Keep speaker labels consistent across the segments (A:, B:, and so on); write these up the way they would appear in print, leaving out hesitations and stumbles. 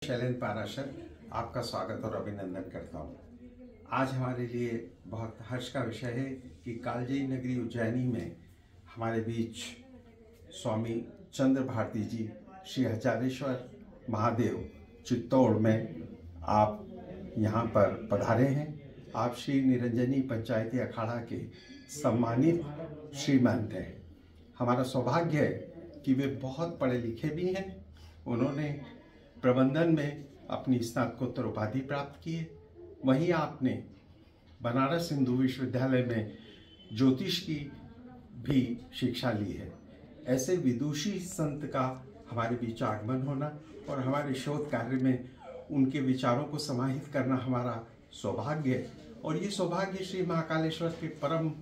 A: शैलेंद्र पाराशर आपका स्वागत और अभिनंदन करता हूँ। आज हमारे लिए बहुत हर्ष का विषय है कि कालजयी नगरी उज्जैनी में हमारे बीच स्वामी चंद्र भारती जी श्री हजारेश्वर महादेव चित्तौड़ में आप यहाँ पर पधारे हैं। आप श्री निरंजनी पंचायती अखाड़ा के सम्मानित श्रीमंत हैं। हमारा सौभाग्य है कि वे बहुत पढ़े लिखे भी हैं। उन्होंने प्रबंधन में अपनी स्नातकोत्तर उपाधि प्राप्त की है। वहीं आपने बनारस हिंदू विश्वविद्यालय में ज्योतिष की भी शिक्षा ली है। ऐसे विदुषी संत का हमारे बीच आगमन होना और हमारे शोध कार्य में उनके विचारों को समाहित करना हमारा सौभाग्य है। और ये सौभाग्य श्री महाकालेश्वर के परम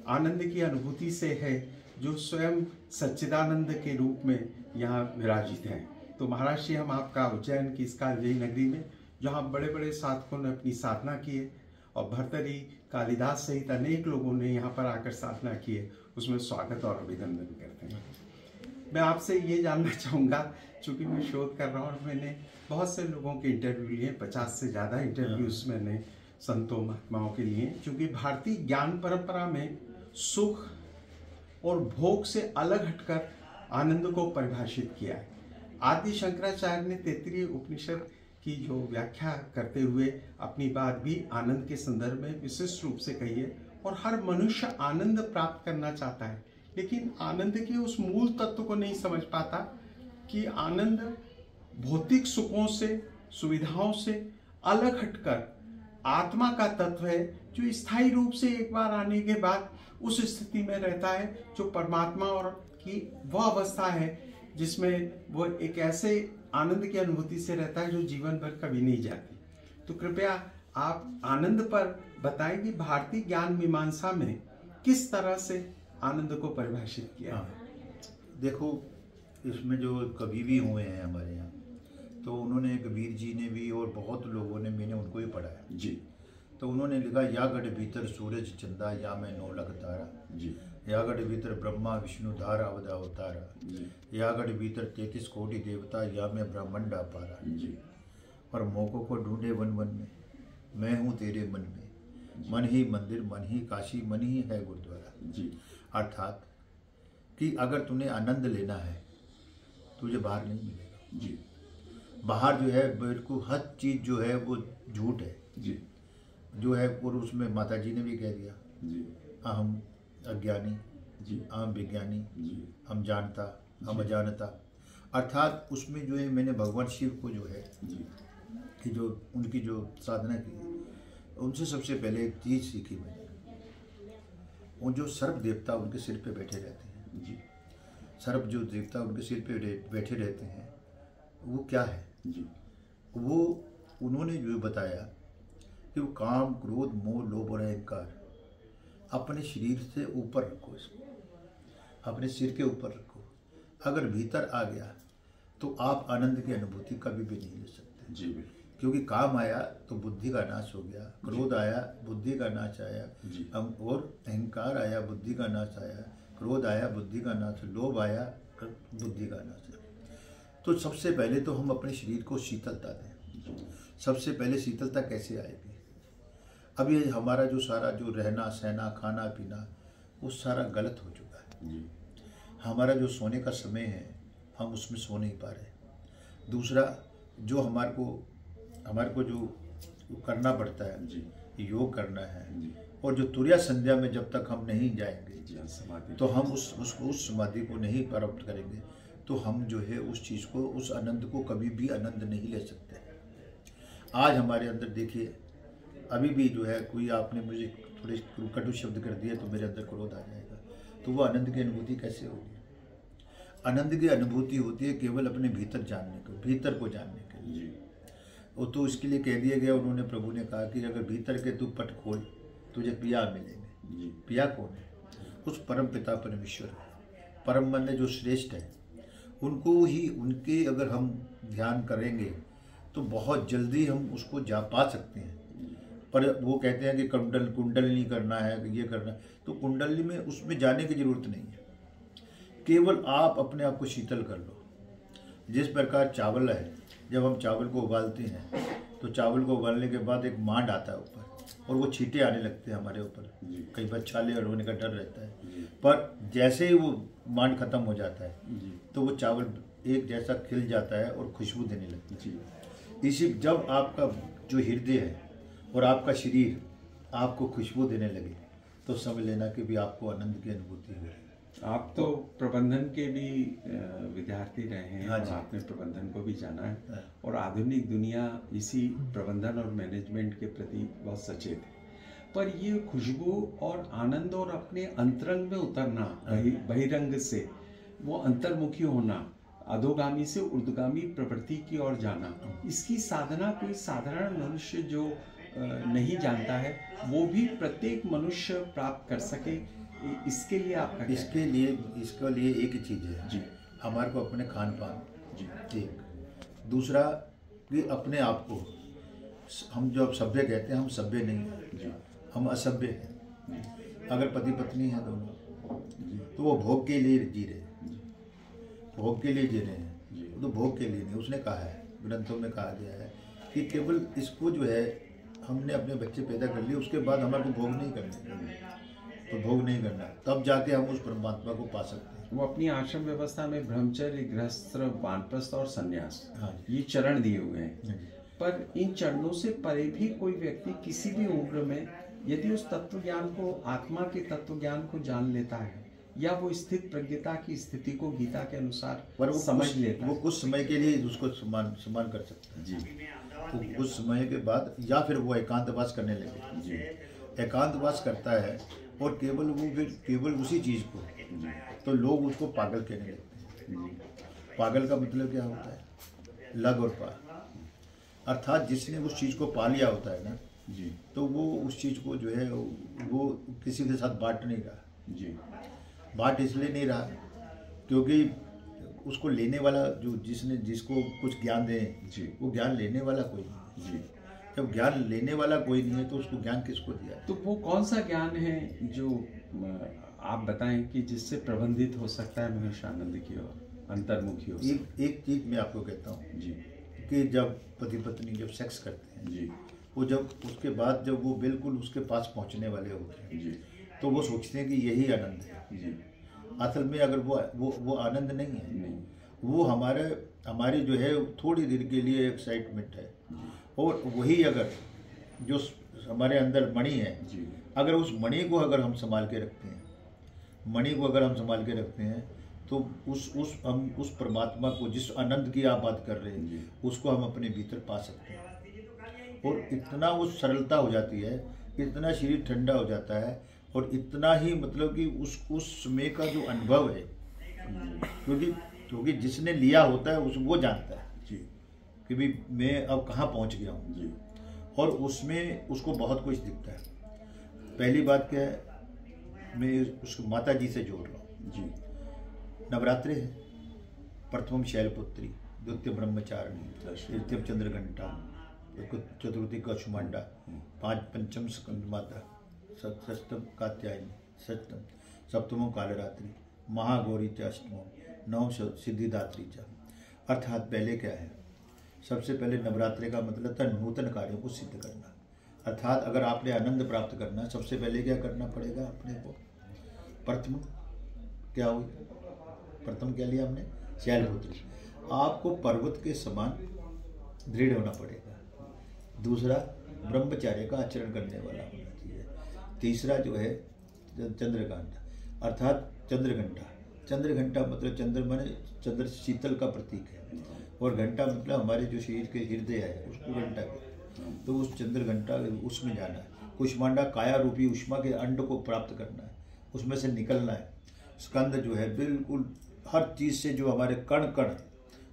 A: आनंद की अनुभूति से है, जो स्वयं सच्चिदानंद के रूप में यहाँ विराजित हैं। तो महाराज जी, हम आपका उज्जैन की इस कालजयी नगरी में, जहाँ बड़े बड़े साधकों ने अपनी साधना की है और भर्तरी कालिदास सहित अनेक लोगों ने यहाँ पर आकर साधना की है, उसमें स्वागत और अभिनंदन करते हैं। मैं आपसे ये जानना चाहूँगा, चूँकि मैं शोध कर रहा हूँ और मैंने बहुत से लोगों के इंटरव्यू लिए, 50 से ज़्यादा इंटरव्यूज़ मैंने संतों महात्माओं के लिए, चूँकि भारतीय ज्ञान परंपरा में सुख और भोग से अलग हटकर आनंद को परिभाषित किया है। आदि शंकराचार्य ने तैत्तिरीय उपनिषद की जो व्याख्या करते हुए अपनी बात भी आनंद के संदर्भ में विशिष्ट रूप से कही है। और हर मनुष्य आनंद प्राप्त करना चाहता है, लेकिन आनंद के उस मूल तत्व को नहीं समझ पाता कि आनंद भौतिक सुखों से, सुविधाओं से अलग हटकर आत्मा का तत्व है, जो स्थायी रूप से एक बार आने के बाद उस स्थिति में रहता है, जो परमात्मा और की वह अवस्था है जिसमें वो एक ऐसे आनंद की अनुभूति से रहता है जो जीवन भर कभी नहीं जाती। तो कृपया आप आनंद पर बताएं कि भारतीय ज्ञान मीमांसा में किस तरह से आनंद को परिभाषित किया है।
B: देखो, इसमें जो कवि भी हुए हैं हमारे यहाँ, तो उन्होंने, कबीर जी ने भी और बहुत लोगों ने, मैंने उनको ही पढ़ा है
A: जी।
B: तो उन्होंने लिखा, या गढ़ भीतर सूरज चंदा, या मैं 9 लाख तारा
A: जी।
B: या गढ़ भीतर ब्रह्मा विष्णु धारा अवधा अवतारा जी। या गढ़ भीतर 33 कोटि देवता, या मैं ब्रह्मांड अपारा
A: जी।
B: और मौकों को ढूंढे वन वन में, मैं हूँ तेरे मन में, मन ही मंदिर, मन ही काशी, मन ही है गुरुद्वारा
A: जी।
B: अर्थात कि अगर तूने आनंद लेना है, तुझे बाहर नहीं मिलेगा
A: जी।
B: बाहर जो है बिल्कुल हर चीज़ जो है वो झूठ है
A: जी।
B: जो है। और उसमें माता जी ने भी कह दिया
A: जी।
B: अहम अज्ञानी
A: जी।
B: अहम विज्ञानी
A: जी।
B: हम जानता, हम अजानता। अर्थात उसमें जो है मैंने भगवान शिव को जो है
A: जी
B: कि जो उनकी जो साधना की, उनसे सबसे पहले एक चीज़ सीखी मैंने। वो जो सर्प देवता उनके सिर पे बैठे रहते हैं
A: जी।
B: सर्प जो देवता उनके सिर पे बैठे रहते हैं, वो क्या है
A: जी।
B: वो उन्होंने जो बताया कि वो काम, क्रोध, मोह, लोभ और अहंकार अपने शरीर से ऊपर रखो, इसको अपने सिर के ऊपर रखो। अगर भीतर आ गया तो आप आनंद की अनुभूति कभी भी नहीं ले सकते
A: जी।
B: क्योंकि काम आया तो बुद्धि का नाश हो गया, क्रोध आया बुद्धि का नाश आया
A: जी।
B: और अहंकार आया बुद्धि का नाश आया, क्रोध आया बुद्धि का नाश, लोभ आया बुद्धि का नाश। तो सबसे पहले तो हम अपने शरीर को शीतलता दें। सबसे पहले शीतलता कैसे आएगी? अब ये हमारा जो सारा जो रहना सहना खाना पीना वो सारा गलत हो चुका है
A: जी।
B: हमारा जो सोने का समय है हम उसमें सो नहीं पा रहे। दूसरा, जो हमारे को जो करना पड़ता है
A: जी,
B: योग करना है
A: जी।
B: और जो तुरिया संध्या में जब तक हम नहीं जाएंगे
A: जी, समाधि,
B: तो हम उस समाधि को नहीं प्राप्त करेंगे, तो हम जो है उस चीज़ को, उस आनंद को कभी भी आनंद नहीं ले सकते। आज हमारे अंदर देखिए, अभी भी जो है कोई आपने मुझे थोड़े कटु शब्द कर दिए तो मेरे अंदर क्रोध आ जाएगा, तो वो आनंद की अनुभूति कैसे होगी? आनंद की अनुभूति होती है केवल अपने भीतर जानने को, भीतर को जानने के लिए। वो तो इसके लिए कह दिया गया, उन्होंने, प्रभु ने कहा कि अगर भीतर के तू पट खोल तुझे पिया मिलेंगे। पिया कौन है? उस परम पिता परमेश्वर, परम मन जो श्रेष्ठ है, उनको ही, उनके अगर हम ध्यान करेंगे तो बहुत जल्दी हम उसको जा पा सकते हैं। पर वो कहते हैं कि कुंडलनी करना है, ये करना है, तो कुंडली में उसमें जाने की जरूरत नहीं है। केवल आप अपने आप को शीतल कर लो। जिस प्रकार चावल है, जब हम चावल को उबालते हैं तो चावल को उबालने के बाद एक मांड आता है ऊपर और वो छींटे आने लगते हैं हमारे ऊपर, कई बार छाले होने का डर रहता है। पर जैसे ही वो मांड खत्म हो जाता है तो वो चावल एक जैसा खिल जाता है और खुशबू देने लगती है। इसी जब आपका जो हृदय है और आपका शरीर आपको खुशबू देने लगे तो समझ लेना कि भी आपको आनंद की अनुभूति हो रही है।
A: आप तो प्रबंधन के भी विद्यार्थी रहे हैं।
B: हाँ
A: और
B: जी।
A: आपने प्रबंधन को भी जाना है
B: हाँ।
A: और आधुनिक दुनिया इसी प्रबंधन और मैनेजमेंट के प्रति बहुत सचेत है। पर ये खुशबू और आनंद और अपने अंतरंग में उतरना, बहिरंग से वो अंतर्मुखी होना, अधोगामी से ऊर्ध्वगामी प्रवृत्ति की ओर जाना, इसकी साधना कोई साधारण मनुष्य जो नहीं जानता है वो भी प्रत्येक मनुष्य प्राप्त कर सके, इसके लिए आपका क्या
B: इसके लिए एक ही चीज़ है
A: जी,
B: हमारे को अपने खान पान
A: जी,
B: एक, दूसरा कि अपने आप को, हम जो सभ्य कहते हैं हम सभ्य नहीं हैं
A: जी,
B: हम असभ्य हैं। अगर पति पत्नी हैं दोनों तो वो भोग के लिए जी रहे हैं, भोग के लिए जी रहे हैं, तो भोग के लिए नहीं। उसने कहा है, ग्रंथों में कहा गया है कि केवल इसको जो है हमने अपने बच्चे पैदा कर लिए, उसके बाद हमारे को भोग नहीं करने, तो भोग नहीं करना, तब जाके हम उस परमात्मा को पा सकते हैं।
A: वो अपनी आश्रम व्यवस्था में ब्रह्मचर्य, गृहस्थ, वानप्रस्थ और संन्यास,
B: हाँ
A: ये चरण दिए हुए हैं।
B: जी।
A: पर इन चरणों से परे भी कोई व्यक्ति किसी भी उम्र में यदि उस तत्व ज्ञान को, आत्मा के तत्व ज्ञान को जान लेता है या वो स्थित प्रज्ञता की स्थिति को गीता के अनुसार
B: पर वो
A: समझ लेता
B: वो
A: है,
B: कुछ समय के लिए उसको समान कर सकता है
A: जी,
B: तो कुछ समय के बाद या फिर वो एकांतवास करने लगे,
A: जी,
B: एकांतवास करता है और केवल वो फिर केवल उसी चीज़ को, तो लोग उसको पागल कहने लगते हैं। पागल का मतलब क्या होता है? लग और पा, अर्थात जिसने उस चीज़ को पा लिया होता है ना
A: जी,
B: तो वो उस चीज़ को जो है वो किसी के साथ बांट नहीं रहा।
A: जी,
B: बांट इसलिए नहीं रहा क्योंकि उसको लेने वाला जो जिसको कुछ ज्ञान दे
A: जी,
B: वो ज्ञान लेने वाला कोई नहीं।
A: जी।
B: जब ज्ञान लेने वाला कोई नहीं है तो उसको ज्ञान किसको दिया है?
A: तो वो कौन सा ज्ञान है जो आप बताएं कि जिससे प्रबंधित हो सकता है मनुष्य आनंद की ओर, अंतर्मुखी हो सकता
B: एक चीज़ मैं आपको कहता हूँ
A: है? जी,
B: कि जब पति पत्नी जब सेक्स करते हैं
A: जी,
B: वो जब उसके बाद जब वो बिल्कुल उसके पास पहुँचने वाले होते हैं
A: जी,
B: तो वो सोचते हैं कि यही आनंद है।
A: जी,
B: असल में अगर वो आनंद नहीं है,
A: नहीं,
B: वो हमारी जो है थोड़ी देर के लिए एक्साइटमेंट है। और वही अगर जो हमारे अंदर मणि है,
A: जी,
B: अगर उस मणि को अगर हम संभाल के रखते हैं, मणि को अगर हम संभाल के रखते हैं तो हम उस परमात्मा को, जिस आनंद की आप बात कर रहे हैं, उसको हम अपने भीतर पा सकते हैं। और इतना वो सरलता हो जाती है, इतना शरीर ठंडा हो जाता है और इतना ही मतलब कि उस समय का जो अनुभव है, क्योंकि जिसने लिया होता है वो जानता है
A: जी,
B: कि भी मैं अब कहाँ पहुँच गया हूँ।
A: जी,
B: और उसमें उसको बहुत कुछ दिखता है। पहली बात क्या है, मैं उसको माता जी से जोड़ रहा हूँ।
A: जी,
B: नवरात्रि है, प्रथम शैलपुत्री, द्वितीय ब्रह्मचारिणी, तृतीय चंद्रघंटा, चतुर्थी कछुमांडा, पंचम स्कंद माता, षष्टम कात्यायनी, सप्तमो कालरात्रि, महागौरी च अष्टमो, नव सिद्धिदात्री च। अर्थात पहले क्या है, सबसे पहले नवरात्रि का मतलब था नूतन कार्यों को सिद्ध करना। अर्थात अगर आपने आनंद प्राप्त करना, सबसे पहले क्या करना पड़ेगा अपने को? प्रथम क्या हुई? प्रथम क्या लिया हमने? शैलपुत्री। आपको पर्वत के समान दृढ़ होना पड़ेगा। दूसरा, ब्रह्मचर्य का आचरण करने वाला होना चाहिए। तीसरा जो है चंद्रकांता, अर्थात चंद्रघंटा। चंद्रघंटा मतलब चंद्र माने चंद्र शीतल का प्रतीक है, और घंटा मतलब हमारे जो शरीर के हृदय है उसको घंटा कहते हैं। तो उस चंद्र घंटा उसमें जाना है। कुष्मांडा काया रूपी उष्मा के अंड को प्राप्त करना है, उसमें से निकलना है। स्कंद जो है बिल्कुल हर चीज़ से, जो हमारे कण कण,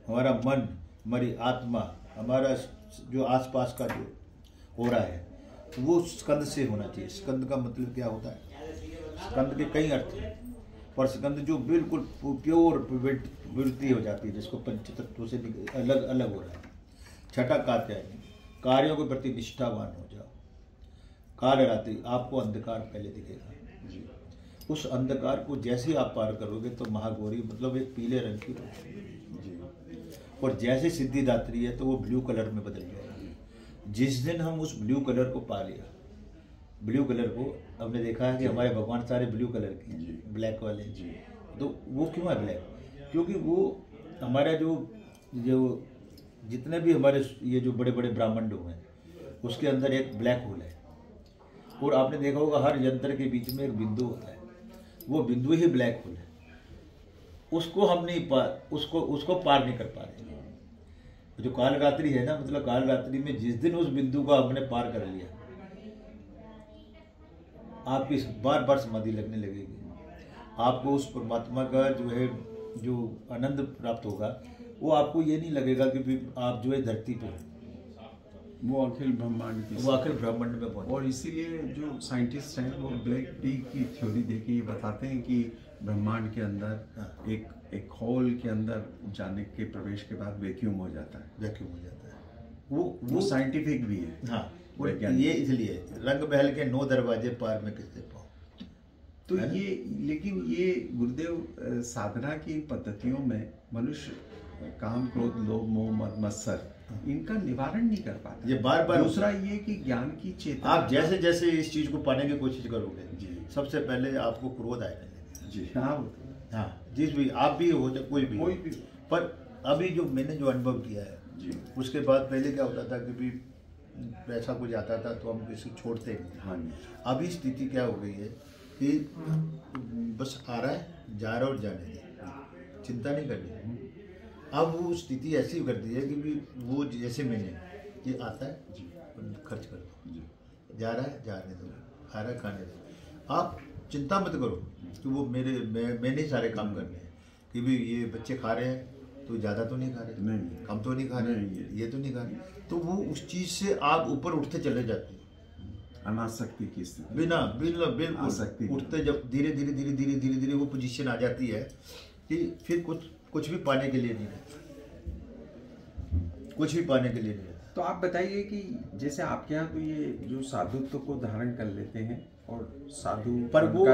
B: हमारा मन, हमारी आत्मा, हमारा जो आसपास का जो हो रहा है वो स्कंद से होना चाहिए। स्कंद का मतलब क्या होता है? स्कंद के कई अर्थ हैं, पर स्कंद जो बिल्कुल प्योर प्रवृत्ति हो जाती है, जिसको पंचतत्व से अलग अलग हो रहा है। छठा कात्यायनी, कार्यों के प्रति निष्ठावान हो जाओ। काल रात्रि, आपको अंधकार पहले दिखेगा। उस अंधकार को जैसे आप पार करोगे तो महागौरी मतलब एक पीले रंग की रोशनी। और जैसे सिद्धिदात्री है तो वो ब्लू कलर में बदल जाएगी। जिस दिन हम उस ब्लू कलर को पा लिया, ब्लू कलर को हमने देखा है कि हमारे भगवान सारे ब्लू कलर के हैं, ब्लैक वाले जी। तो वो क्यों है ब्लैक? क्योंकि वो हमारा जो जितने भी हमारे ये जो बड़े बड़े ब्राह्मण हुए हैं उसके अंदर एक ब्लैक होल है। और आपने देखा होगा हर यंत्र के बीच में एक बिंदु होता है, वो बिंदु ही ब्लैक होल है। उसको हम नहीं उसको पार नहीं कर पा रहे। जो काल रात्रि है ना, मतलब काल रात्रि में जिस दिन उस बिंदु को हमने पार कर लिया, आपकी बार बार समाधि लगने लगेगी। आपको उस परमात्मा का जो आनंद प्राप्त होगा, वो आपको ये नहीं लगेगा कि आप जो है धरती पे,
A: वो अखिल ब्रह्मांड
B: में पहुंचे।
A: और इसीलिए जो साइंटिस्ट हैं वो ब्लैक टी की थ्योरी देके ये बताते हैं कि ब्रह्मांड के अंदर एक होल के अंदर जाने के प्रवेश के बाद वैक्यूम हो जाता है। वो साइंटिफिक भी है।
B: हाँ, ये इसलिए रंग महल के 9 दरवाजे पार में किससे पाओ।
A: तो लेकिन ये गुरुदेव साधना की पद्धतियों में मनुष्य काम, क्रोध, लोभ, मोह, मद, मत्सर इनका निवारण नहीं कर पाता।
B: ये बार बार
A: दूसरा ये कि ज्ञान की चेतना,
B: आप जैसे जैसे इस चीज को पाने की कोशिश करोगे जी, सबसे पहले आपको क्रोध आएगा
A: जी।
B: हाँ, जिस भी आप भी हो चाहे कोई भी, पर अभी जो मैंने जो अनुभव किया है जी, उसके बाद पहले क्या होता था कि भी पैसा कुछ आता था तो हम किसी छोड़ते नहीं।
A: हाँ,
B: अभी स्थिति क्या हो गई है कि बस आ रहा है, जा रहा है और जाने दे, चिंता नहीं करनी। अब वो स्थिति ऐसी कर दी है कि भी वो जैसे मैंने ये आता है जी, खर्च कर दो जी, जा रहा है जाने दो, खा रहा है खाने दो। आप चिंता मत करो कि वो मैंने ही सारे काम करने हैं कि भी ये बच्चे खा रहे हैं तो ज़्यादा तो नहीं खा रहे, नहीं कम तो नहीं खा रहे, ये तो नहीं खा रहे। तो वो उस चीज़ से आप ऊपर उठते चले जाते हो।
A: अनासक्ति की स्थिति,
B: बिल्कुल उठते, जब धीरे धीरे वो पोजीशन आ जाती है कि फिर कुछ भी पाने के लिए नहीं रहता, कुछ भी पाने के लिए नहीं रहता।
A: तो आप बताइए कि जैसे आपके यहाँ तो ये जो साधुत्व को धारण कर लेते हैं और साधु
B: पर वो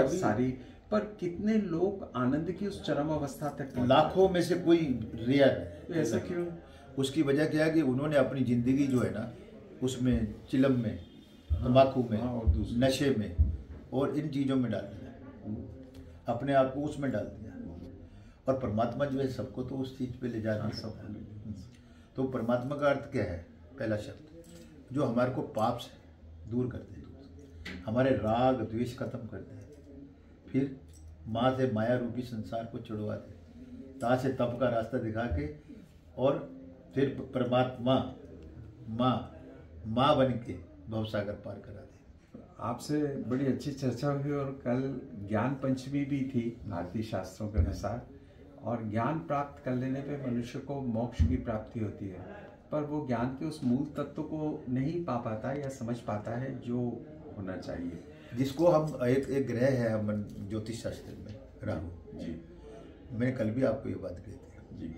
A: पर कितने लोग आनंद की उस चरम अवस्था तक,
B: लाखों में से कोई रेयर है।
A: तो ऐसा क्यों?
B: उसकी वजह क्या है कि उन्होंने अपनी जिंदगी जो है ना उसमें चिलम में, तंबाकू में, नशे में और इन चीज़ों में डाल दिया, अपने आप को उसमें डाल दिया। और परमात्मा जो है सबको तो उस चीज़ पे ले जा नहीं सकता। तो परमात्मा का अर्थ क्या है? पहला शब्द जो हमारे को पाप से दूर कर दे, हमारे राग द्वेष खत्म कर दे, फिर माँ से माया रूपी संसार को छुड़वा दे, ता से तप का रास्ता दिखा के, और फिर परमात्मा माँ बन के भवसागर पार करा दे।
A: आपसे बड़ी अच्छी चर्चा हुई और कल ज्ञान पंचमी भी थी भारतीय शास्त्रों के अनुसार, और ज्ञान प्राप्त कर लेने पे मनुष्य को मोक्ष की प्राप्ति होती है, पर वो ज्ञान के उस मूल तत्व को नहीं पा पाता या समझ पाता है जो होना चाहिए,
B: जिसको हम एक ग्रह है हम ज्योतिष शास्त्र में, राहु जी। मैंने कल भी आपको ये बात कही थी जी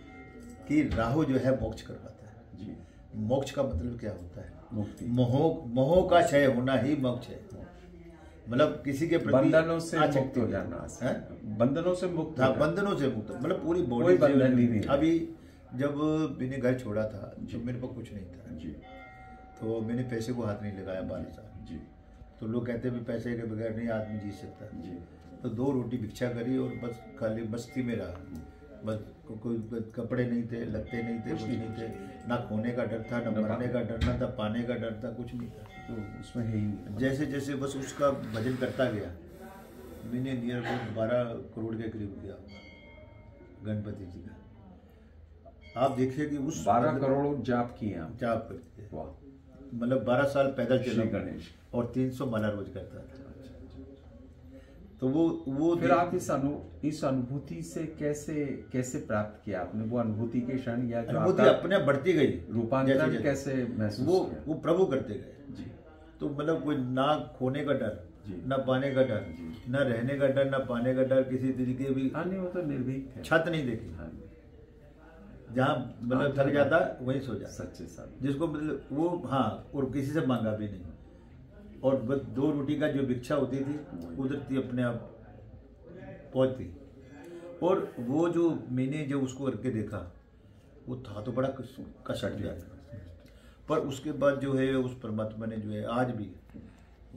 B: कि राहु जो है मोक्ष करवाता है जी। मोक्ष का मतलब क्या होता है?
A: मुक्ति।
B: मोह का क्षय होना ही मोक्ष है। मतलब किसी के प्रति
A: बंधनों से मुक्त हो जाना है, बंधनों से मुक्त।
B: हाँ, बंधनों से मुक्त, मतलब पूरी बॉडी
A: बंधन नहीं।
B: अभी जब मैंने घर छोड़ा था तो मेरे पास कुछ नहीं था
A: जी,
B: तो मैंने पैसे को हाथ नहीं लगाया 12 साल जी। तो लोग कहते हैं पैसे के बगैर नहीं आदमी जी सकता जी। तो 2 रोटी भिक्षा करी और बस खाली मस्ती में रहा। बस कोई कपड़े नहीं थे, लत्ते नहीं थे, कुछ नहीं थे, ना खोने का डर था, ना मरने का डर, ना था पाने का डर था, कुछ नहीं था।
A: तो उसमें है ही नहीं।
B: जैसे जैसे बस उसका भजन करता गया, मैंने नियर अबाउट 12 करोड़ के करीब किया गणपति जी का। आप देखिए कि उस
A: 12 करोड़ जाप किए आप?
B: जाप करते हैं, मतलब 12 साल पैदल चला
A: गणेश,
B: और 300 माला रोज करता था। तो वो
A: फिर आप इस अनुभूति से कैसे प्राप्त किया आपने? वो अनुभूति के क्षण या जो
B: अनुभूति अपने बढ़ती गई,
A: रूपांतरण कैसे महसूस
B: वो प्रभु करते गए जी। तो मतलब कोई ना खोने का डर, ना पाने का डर, ना रहने का डर, ना पाने का डर, किसी तरीके भी।
A: हाँ, नहीं, वो तो निर्भीक है।
B: छत नहीं देखी, जहाँ मतलब थक जाता वहीं सो जाता,
A: सच्चे साथ
B: जिसको मतलब वो, हाँ, और किसी से मांगा भी नहीं, और बस 2 रोटी का जो भिक्षा होती थी उधरती अपने आप पहुंचती। और वो जो मैंने जब उसको करके देखा वो था तो बड़ा कष्ट गया, पर उसके बाद जो है उस परमात्मा ने जो है आज भी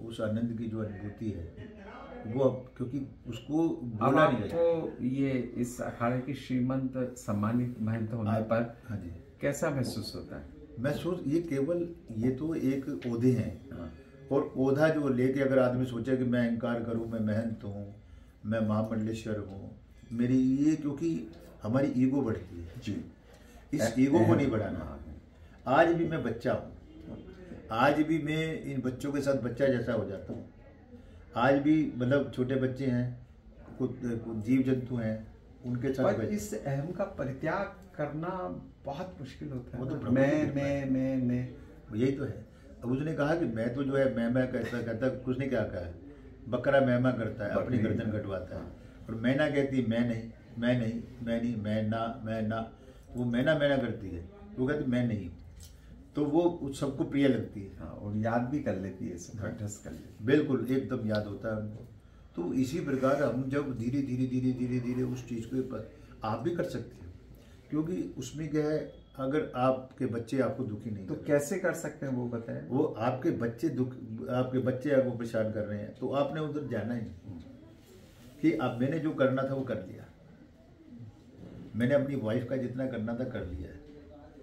B: उस आनंद की जो अनुभूति है वो अब, क्योंकि उसको बोला नहीं जाता।
A: आपको ये इस अखाड़े की श्रीमंत सम्मानित महंत होने पर
B: हाँ जी
A: कैसा महसूस होता है?
B: महसूस, ये केवल ये तो एक ओहदे हैं, और ओहदा जो लेके अगर आदमी सोचे कि मैं अहंकार करूं, मैं महंत हूं, मैं महामंडलेश्वर हूं, मेरी ये, क्योंकि हमारी ईगो बढ़ती है
A: जी,
B: इस ईगो को नहीं बढ़ाना। आज भी मैं बच्चा हूँ, आज भी मैं इन बच्चों के साथ बच्चा जैसा हो जाता हूँ। आज भी मतलब छोटे बच्चे हैं, कुछ जीव जंतु हैं, उनके साथ
A: पर इस अहम का परित्याग करना बहुत मुश्किल होता है।
B: वो तो
A: मैं
B: यही तो है। अब उसने कहा कि मैं तो जो है मैं कहता कुछ ने क्या कहा है, बकरा मैमा करता है, अपनी गर्दन कटवाता है, और मैना कहती मैं नहीं, मैं ना, वो मैना करती है, वो कहती मैं नहीं, तो वो सबको प्रिय लगती है।
A: हाँ, और याद भी कर लेती है, कंठस्थ कर लेती है,
B: बिल्कुल एकदम याद होता है उनको। तो इसी प्रकार हम जब धीरे धीरे उस चीज़ को आप भी कर सकते हैं, क्योंकि उसमें क्या है, अगर आपके बच्चे आपको दुखी नहीं
A: तो कैसे कर सकते हैं वो बताएं।
B: वो आपके बच्चे आपको परेशान कर रहे हैं, तो आपने उधर जाना ही नहीं कि अब मैंने जो करना था वो कर लिया, मैंने अपनी वाइफ का जितना करना था कर लिया है।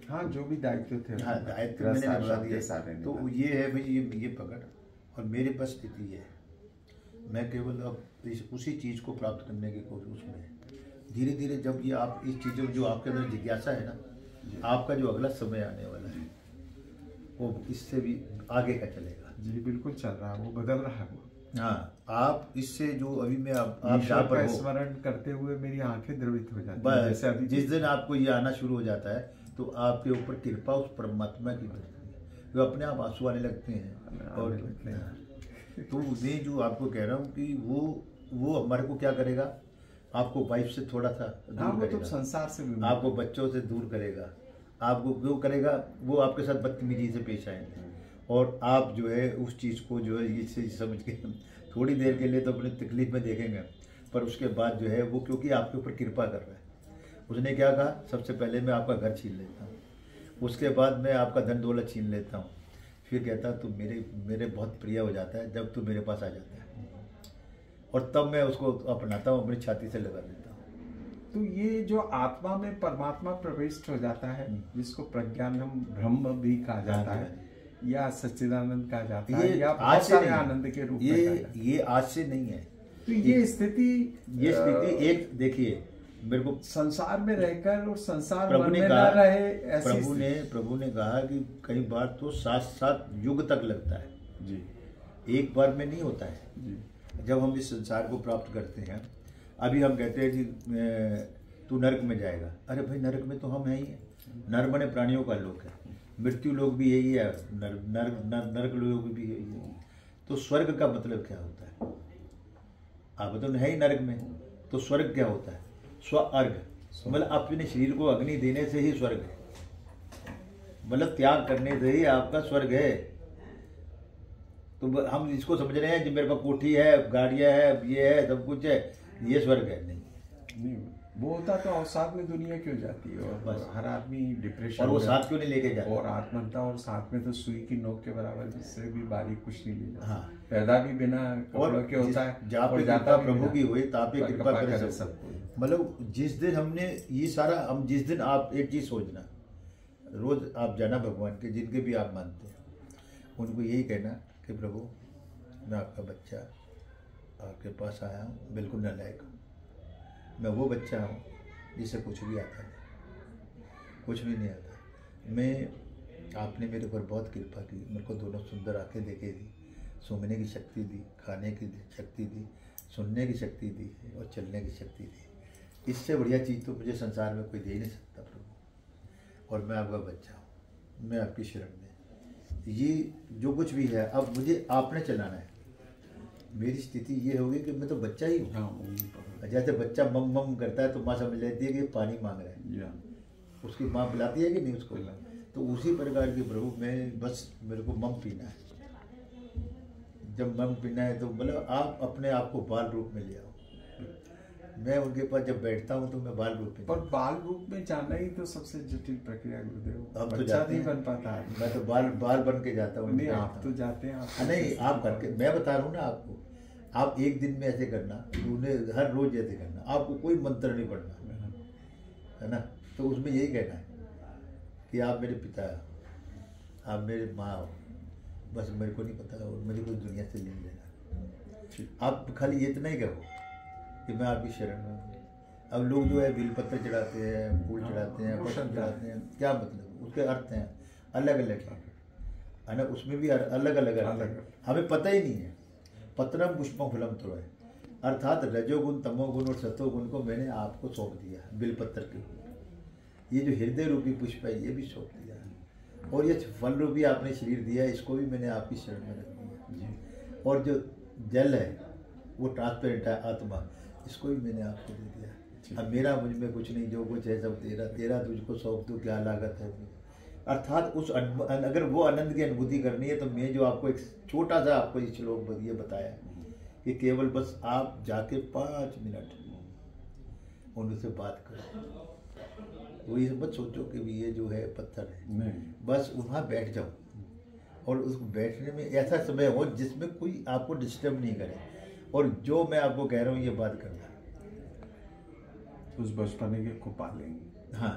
A: हाँ, जो भी दायित्व थे,
B: हाँ, दायित्व मैंने निभा दिया सारे। तो ये है भाई, ये पकड़, और मेरे पास स्थिति है, मैं केवल अब उसी चीज़ को प्राप्त करने की कोशिश में है। धीरे धीरे जब ये आप इस चीज़ों जो आपके अंदर जिज्ञासा है ना, आपका जो अगला समय आने वाला है वो इससे भी आगे का चलेगा।
A: जी बिल्कुल चल रहा है, वो बदल रहा है वो।
B: हाँ, आप इससे जो अभी मैं आप
A: जहाँ पर स्मरण करते हुए मेरी आंखें द्रवित हो जाती हैं। जैसे अभी
B: जिस दिन आपको ये आना शुरू हो जाता है तो आपके ऊपर कृपा उस परमात्मा की बढ़ती है, जो अपने आप आंसू आने लगते हैं। और तो मैं जो आपको कह रहा हूँ कि वो हमारे को क्या करेगा, आपको वाइफ से थोड़ा सा दूर करेगा,
A: तो संसार से भी
B: आपको बच्चों से दूर करेगा, आपको क्यों करेगा, वो आपके साथ बदतमीजी से पेश आएंगे, और आप जो है उस चीज़ को जो है ये समझ के थोड़ी देर के लिए तो अपनी तकलीफ में देखेंगे, पर उसके बाद जो है वो, क्योंकि आपके ऊपर कृपा कर रहा है। उसने क्या कहा, सबसे पहले मैं आपका घर छीन लेता हूँ, उसके बाद मैं आपका धन दौलत छीन लेता हूँ, फिर कहता तू मेरे बहुत प्रिय हो जाता है जब तू मेरे पास आ जाता है, और तब मैं उसको अपनाता हूँ, अपनी छाती से लगा देता हूँ।
A: तो ये जो आत्मा में परमात्मा प्रविष्ट हो जाता है, जिसको प्रज्ञानम ब्रह्म भी कहा जाता है, या सच्चिदानंद कहा जाता है, या
B: आज से
A: आनंद के रूप में, ये
B: आज से नहीं है।
A: तो ये स्थिति
B: एक देखिए, मेरे को
A: संसार में रहकर और संसार
B: प्रभु ने
A: में
B: कहा,
A: न रहे ऐसी
B: प्रभु ने कहा कि कई बार तो 7 युग तक लगता है
A: जी,
B: एक बार में नहीं होता है
A: जी।
B: जब हम इस संसार को प्राप्त करते हैं। अभी हम कहते हैं कि तू नरक में जाएगा, अरे भाई नरक में तो हम है ही है, नर बने प्राणियों का लोक है, मृत्यु लोक भी यही है, नरक लोक भी यही है। तो स्वर्ग का मतलब क्या होता है, आप तो है ही नरक में, तो स्वर्ग क्या होता है, स्वर्ग मतलब अपने शरीर को अग्नि देने से ही स्वर्ग है, मतलब त्याग करने से ही आपका स्वर्ग है। तो हम इसको समझ रहे हैं कि मेरे पास कोठी है, गाड़ियां है, ये है, सब कुछ है, ये स्वर्ग है। नहीं,
A: वो होता तो साथ में दुनिया क्यों जाती है, और बस हर आदमी डिप्रेशन,
B: और वो साथ क्यों नहीं लेके जाता,
A: और आत्महत्या, और साथ में तो सुई की नोक के बराबर, जिससे भी बारीक कुछ नहीं ले जाता।
B: हाँ,
A: पैदा भी बिना कपड़ों के होता है,
B: जहाँ पे कृपा प्रभु की हुई तहाँ पे कृपा करे सबको। मतलब जिस दिन हमने ये सारा, हम जिस दिन आप एक चीज सोचना, रोज आप जाना भगवान के, जिनके भी आप मानते हैं, उनको यही कहना कि प्रभु मैं आपका बच्चा आपके पास आया हूँ, बिल्कुल नालायक हूँ, मैं वो बच्चा हूँ जिसे कुछ भी आता नहीं, कुछ भी नहीं आता। मैं आपने मेरे ऊपर बहुत कृपा की, मेरे को दोनों सुंदर आंखें देके दी, सूंघने की शक्ति दी, खाने की शक्ति दी, सुनने की शक्ति दी, और चलने की शक्ति दी। इससे बढ़िया चीज़ तो मुझे संसार में कोई दे ही नहीं सकता प्रभु, और मैं आपका बच्चा हूँ, मैं आपकी शरण में, ये जो कुछ भी है अब मुझे आपने चलाना है। मेरी स्थिति ये होगी कि मैं तो बच्चा ही हूँ, जैसे बच्चा मम मम करता है तो माँ समझ लेती है कि पानी मांग रहा है, उसकी माँ पिलाती है कि नहीं उसको, तो उसी प्रकार की प्रभु मैं बस मेरे को मम पीना है। जब मम पीना है तो मतलब आप अपने आप को बाल रूप में ले आओ, मैं उनके पास जब बैठता हूँ तो मैं बाल रूप में,
A: पर बाल रूप में जाना ही तो सबसे जटिल प्रक्रिया है गुरुदेव।
B: हम तो
A: बच्चा
B: जाते
A: नहीं
B: हैं।
A: बन पाता है।
B: मैं तो बाल बाल बन के जाता हूँ।
A: नहीं, आप तो जाते हैं। आप
B: नहीं, आप करके, मैं बता रहा हूँ ना आपको, आप एक दिन में ऐसे करना, उन्हें हर रोज ऐसे करना, आपको कोई मंत्र नहीं पढ़ना, है ना। तो उसमें यही कहना है कि आप मेरे पिता हो, आप मेरे माँ हो, बस मेरे को नहीं पता और मेरे को दुनिया से ले लेना। आप खाली ये इतना ही कहो कि मैं आपकी शरण में हूँ। अब लोग जो है बेलपत्र चढ़ाते हैं, फूल चढ़ाते हैं, पसंद चढ़ाते हैं, क्या मतलब, उसके अर्थ हैं अलग अलग है ना, उसमें भी अलग अलग अर्थ है, हमें पता ही नहीं है। पत्रम पुष्पम फलम तो है, अर्थात रजोगुण, तमोगुण और सतोगुण को मैंने आपको सौंप दिया बेलपत्र के। ये जो हृदय रूपी पुष्प है ये भी सौंप दिया, और ये फल रूपी आपने शरीर दिया है, इसको भी मैंने आपकी शरण में रख दिया। और जो जल है वो ट्रांसपेरेंट है, आत्मा, इसको भी मैंने आपको दे दिया। अब मेरा मुझ में कुछ नहीं, जो कुछ है सब तेरा, तेरा तुझको सौंप दूँ, क्या लागत है। अर्थात उस अगर वो आनंद की अनुभूति करनी है तो मैं जो आपको एक छोटा सा आपको ये श्लोक ये बताया कि केवल बस आप जाके 5 मिनट उनसे बात करो। वो ये मत सोचो कि भी ये जो है पत्थर है,
A: नहीं,
B: बस वहाँ बैठ जाओ और उस बैठने में ऐसा समय हो जिसमें कोई आपको डिस्टर्ब नहीं करे, और जो मैं आपको कह रहा हूँ ये बात करना,
A: उस बचपने को पा लेंगे।
B: हाँ।